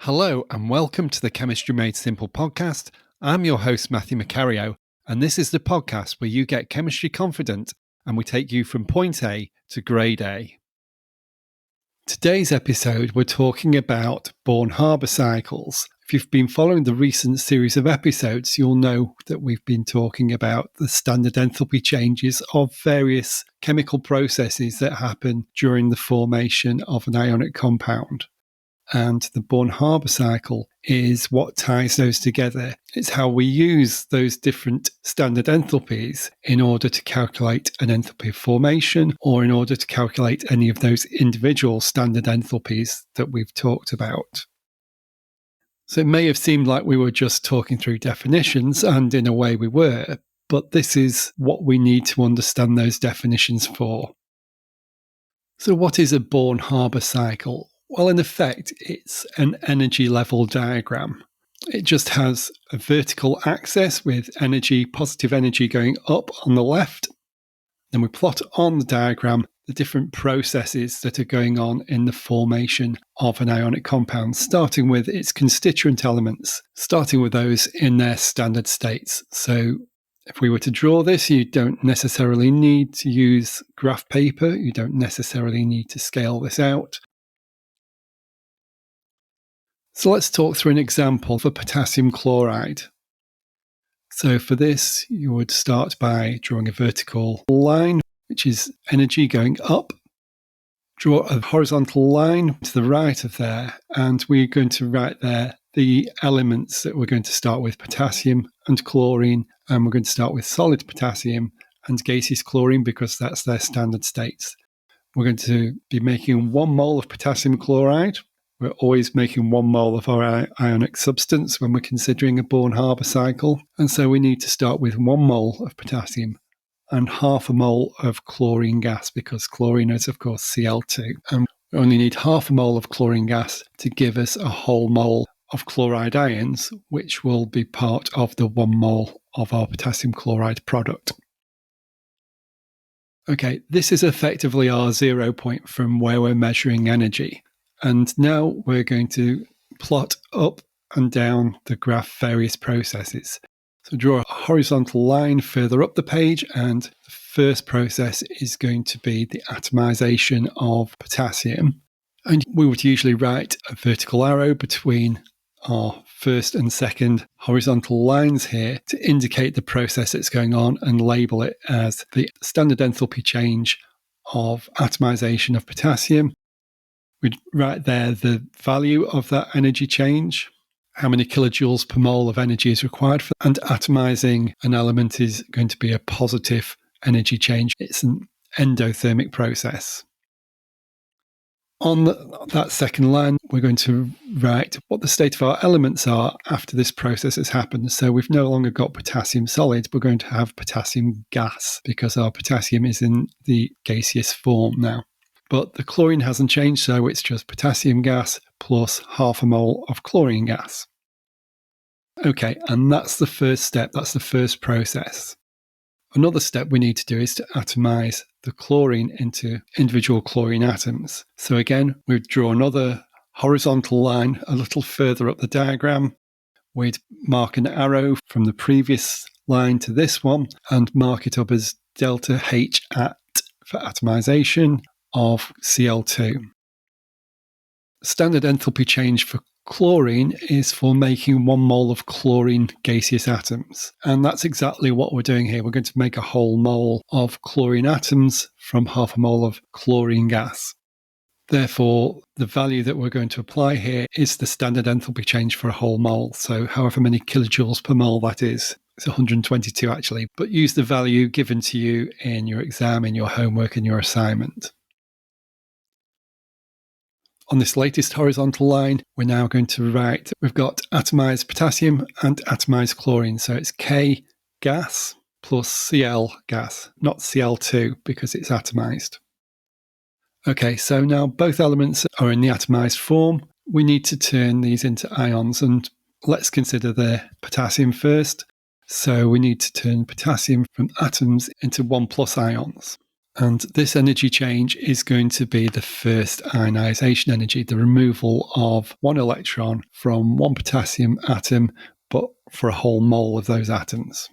Hello and welcome to the Chemistry Made Simple podcast. I'm your host, Matthew Macario, and this is the podcast where you get chemistry confident and we take you from point A to grade A. Today's episode, we're talking about Born-Haber cycles. If you've been following the recent series of episodes, you'll know that we've been talking about the standard enthalpy changes of various chemical processes that happen during the formation of an ionic compound. And the Born-Haber cycle is what ties those together. It's how we use those different standard enthalpies in order to calculate an enthalpy of formation or in order to calculate any of those individual standard enthalpies that we've talked about. So it may have seemed like we were just talking through definitions, and in a way we were, but this is what we need to understand those definitions for. So what is a Born-Haber cycle? Well, in effect, it's an energy level diagram. It just has a vertical axis with energy, positive energy going up on the left. Then we plot on the diagram the different processes that are going on in the formation of an ionic compound, starting with its constituent elements, starting with those in their standard states. So if we were to draw this, you don't necessarily need to use graph paper. You don't necessarily need to scale this out. So let's talk through an example for potassium chloride. So for this, you would start by drawing a vertical line, which is energy going up. Draw a horizontal line to the right of there, and we're going to write there the elements that we're going to start with: potassium and chlorine, and we're going to start with solid potassium and gaseous chlorine because that's their standard states. We're going to be making 1 mole of potassium chloride. We're always making 1 mole of our ionic substance when we're considering a Born-Haber cycle. And so we need to start with 1 mole of potassium and half a mole of chlorine gas, because chlorine is, of course, Cl2. And we only need half a mole of chlorine gas to give us a whole mole of chloride ions, which will be part of the 1 mole of our potassium chloride product. Okay, this is effectively our 0 point from where we're measuring energy. And now we're going to plot up and down the graph various processes. So draw a horizontal line further up the page, and the first process is going to be the atomization of potassium. And we would usually write a vertical arrow between our first and second horizontal lines here to indicate the process that's going on and label it as the standard enthalpy change of atomization of potassium. We'd write there the value of that energy change, how many kilojoules per mole of energy is required for, and atomizing an element is going to be a positive energy change. It's an endothermic process. On that second line, we're going to write what the state of our elements are after this process has happened. So we've no longer got potassium solid, we're going to have potassium gas because our potassium is in the gaseous form now. But the chlorine hasn't changed, so it's just potassium gas plus half a mole of chlorine gas. Okay, and that's the first step, that's the first process. Another step we need to do is to atomize the chlorine into individual chlorine atoms. So again, we'd draw another horizontal line a little further up the diagram. We'd mark an arrow from the previous line to this one and mark it up as delta H at for atomization of Cl2. Standard enthalpy change for chlorine is for making 1 mole of chlorine gaseous atoms. And that's exactly what we're doing here. We're going to make a whole mole of chlorine atoms from half a mole of chlorine gas. Therefore, the value that we're going to apply here is the standard enthalpy change for a whole mole. So however many kilojoules per mole that is. It's 122 actually, but use the value given to you in your exam, in your homework, in your assignment. On this latest horizontal line, we're now going to write, we've got atomized potassium and atomized chlorine. So it's K gas plus Cl gas, not Cl2 because it's atomized. Okay, so now both elements are in the atomized form. We need to turn these into ions, and let's consider the potassium first. So we need to turn potassium from atoms into 1+ ions. And this energy change is going to be the first ionization energy, the removal of one electron from one potassium atom, but for a whole mole of those atoms.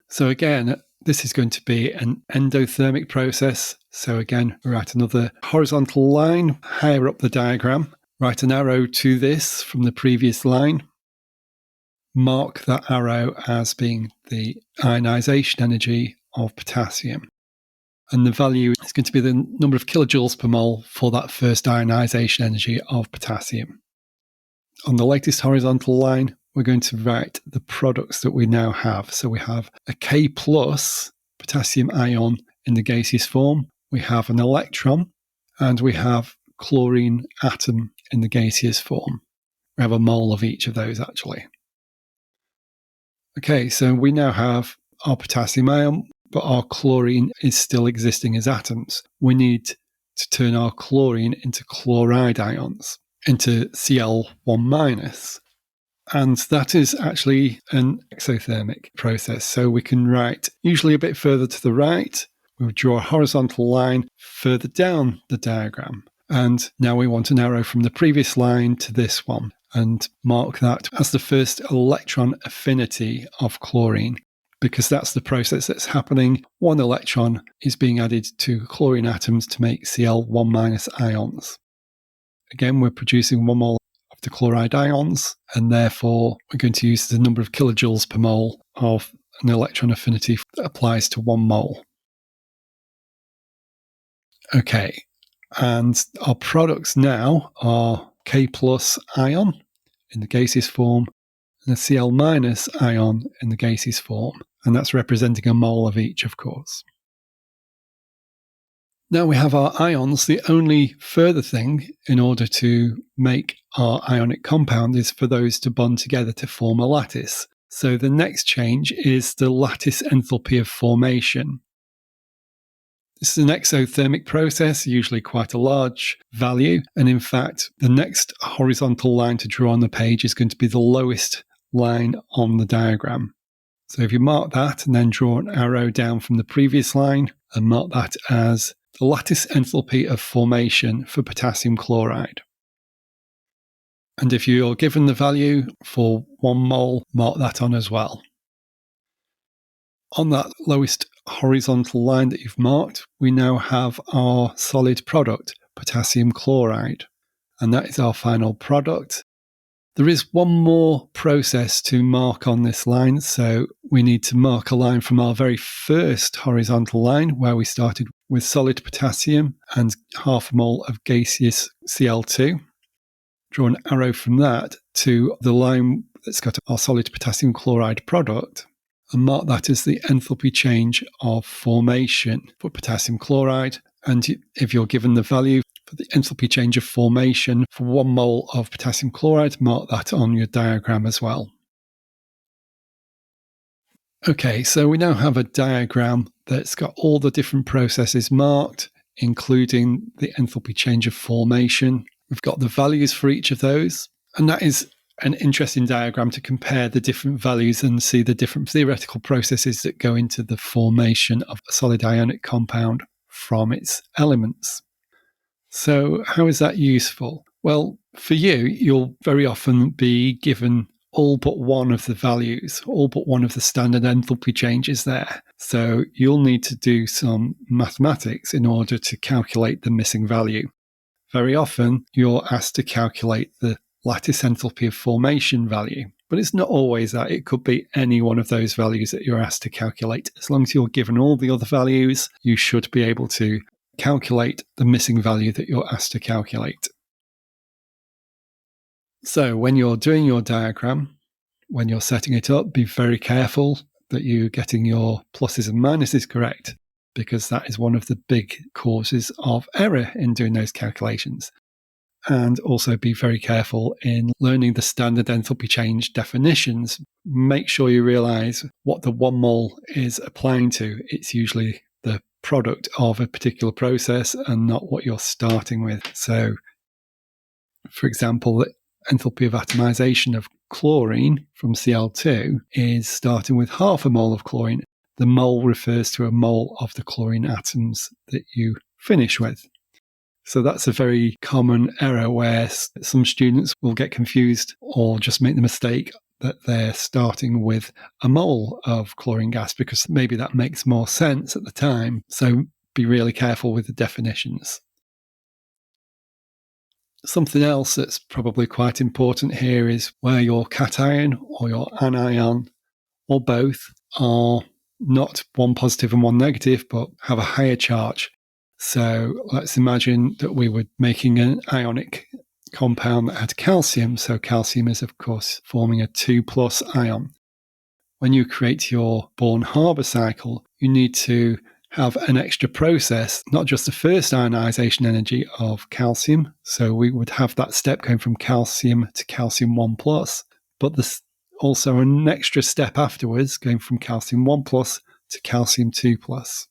So again, this is going to be an endothermic process. So again, write another horizontal line higher up the diagram. Write an arrow to this from the previous line. Mark that arrow as being the ionization energy of potassium. And the value is going to be the number of kilojoules per mole for that first ionization energy of potassium. On the latest horizontal line, we're going to write the products that we now have. So we have a K plus potassium ion in the gaseous form, we have an electron, and we have chlorine atom in the gaseous form. We have a mole of each of those actually. Okay, so we now have our potassium ion, but our chlorine is still existing as atoms. We need to turn our chlorine into chloride ions, into Cl1-. And that is actually an exothermic process. So we can write usually a bit further to the right. We would draw a horizontal line further down the diagram. And now we want an arrow from the previous line to this one and mark that as the first electron affinity of chlorine, because that's the process that's happening. One electron is being added to chlorine atoms to make Cl1- ions. Again, we're producing 1 mole of the chloride ions, and therefore we're going to use the number of kilojoules per mole of an electron affinity that applies to 1 mole. Okay, and our products now are K plus ion in the gaseous form and a Cl- ion in the gaseous form, and that's representing a mole of each, of course. Now we have our ions. The only further thing in order to make our ionic compound is for those to bond together to form a lattice. So the next change is the lattice enthalpy of formation. This is an exothermic process, usually quite a large value. And in fact, the next horizontal line to draw on the page is going to be the lowest line on the diagram. So if you mark that and then draw an arrow down from the previous line and mark that as the lattice enthalpy of formation for potassium chloride. And if you're given the value for 1 mole, mark that on as well. On that lowest horizontal line that you've marked, we now have our solid product, potassium chloride, and that is our final product. There is one more process to mark on this line, so we need to mark a line from our very first horizontal line where we started with solid potassium and half a mole of gaseous Cl2. Draw an arrow from that to the line that's got our solid potassium chloride product and mark that as the enthalpy change of formation for potassium chloride. And if you're given the value for the enthalpy change of formation for 1 mole of potassium chloride, mark that on your diagram as well. Okay, so we now have a diagram that's got all the different processes marked, including the enthalpy change of formation. We've got the values for each of those, and that is an interesting diagram to compare the different values and see the different theoretical processes that go into the formation of a solid ionic compound from its elements. So how is that useful? Well, for you, you'll very often be given all but one of the values, all but one of the standard enthalpy changes there. So you'll need to do some mathematics in order to calculate the missing value. Very often, you're asked to calculate the lattice enthalpy of formation value, but it's not always that. It could be any one of those values that you're asked to calculate. As long as you're given all the other values, you should be able to calculate the missing value that you're asked to calculate. So when you're doing your diagram, when you're setting it up, be very careful that you're getting your pluses and minuses correct, because that is one of the big causes of error in doing those calculations. And also be very careful in learning the standard enthalpy change definitions. Make sure you realize what the 1 mole is applying to. It's usually the product of a particular process and not what you're starting with. So, for example, the enthalpy of atomization of chlorine from Cl2 is starting with half a mole of chlorine. the mole refers to a mole of the chlorine atoms that you finish with. So that's a very common error where some students will get confused or just make the mistake that they're starting with a mole of chlorine gas because maybe that makes more sense at the time. So be really careful with the definitions. Something else that's probably quite important here is where your cation or your anion or both are not one positive and one negative, but have a higher charge. So let's imagine that we were making an ionic compound that had calcium. So calcium is, of course, forming a 2+ ion. When you create your Born-Haber cycle, you need to have an extra process, not just the first ionization energy of calcium. So we would have that step going from calcium to calcium 1+, but there's also an extra step afterwards going from calcium 1+ to calcium 2+.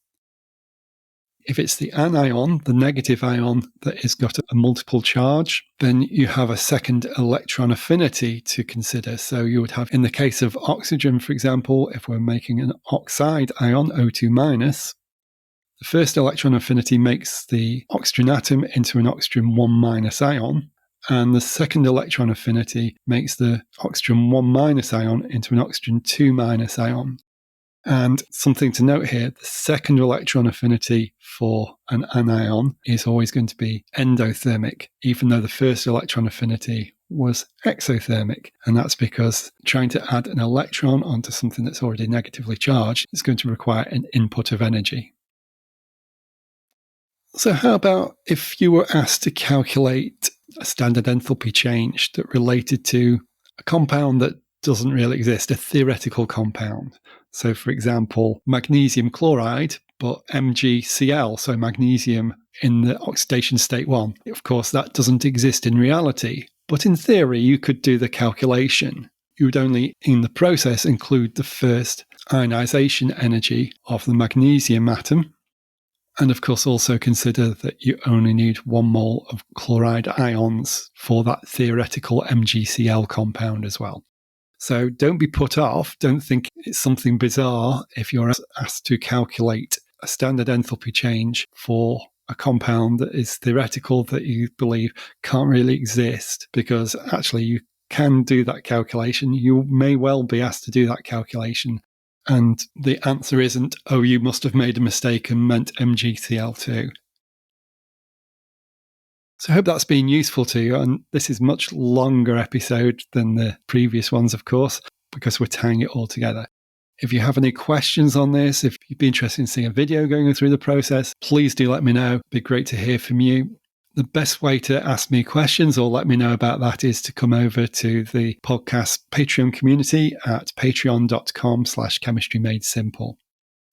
If it's the anion, the negative ion that has got a multiple charge, then you have a second electron affinity to consider. So you would have, in the case of oxygen, for example, if we're making an oxide ion, O2-, the first electron affinity makes the oxygen atom into an oxygen 1- ion, and the second electron affinity makes the oxygen 1- ion into an oxygen 2- ion. And something to note here, the second electron affinity for an anion is always going to be endothermic, even though the first electron affinity was exothermic. And that's because trying to add an electron onto something that's already negatively charged is going to require an input of energy. So how about if you were asked to calculate a standard enthalpy change that related to a compound that doesn't really exist, a theoretical compound? So, for example, magnesium chloride, but MgCl, so magnesium in the oxidation state 1. Of course, that doesn't exist in reality, but in theory, you could do the calculation. You would only, in the process, include the first ionization energy of the magnesium atom. And of course, also consider that you only need 1 mole of chloride ions for that theoretical MgCl compound as well. So don't be put off. Don't think it's something bizarre if you're asked to calculate a standard enthalpy change for a compound that is theoretical that you believe can't really exist, because actually you can do that calculation. You may well be asked to do that calculation. And the answer isn't, oh, you must have made a mistake and meant MgCl2. So I hope that's been useful to you. And this is a much longer episode than the previous ones, of course, because we're tying it all together. If you have any questions on this, if you'd be interested in seeing a video going through the process, please do let me know. It'd be great to hear from you. The best way to ask me questions or let me know about that is to come over to the podcast Patreon community at patreon.com/chemistry made simple.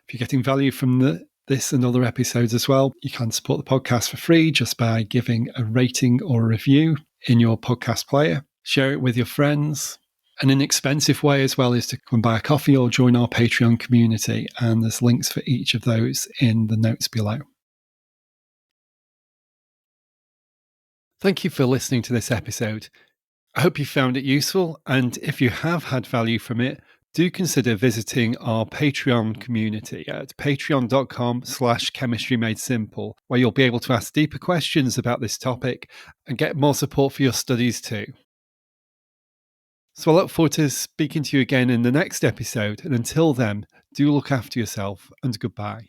If you're getting value from this and other episodes as well, you can support the podcast for free just by giving a rating or a review in your podcast player. Share it with your friends. An inexpensive way as well is to come buy a coffee or join our Patreon community, and there's links for each of those in the notes below. Thank you for listening to this episode. I hope you found it useful, and if you have had value from it, do consider visiting our Patreon community at patreon.com/chemistry made simple, where you'll be able to ask deeper questions about this topic and get more support for your studies too. So I look forward to speaking to you again in the next episode, and until then, do look after yourself and goodbye.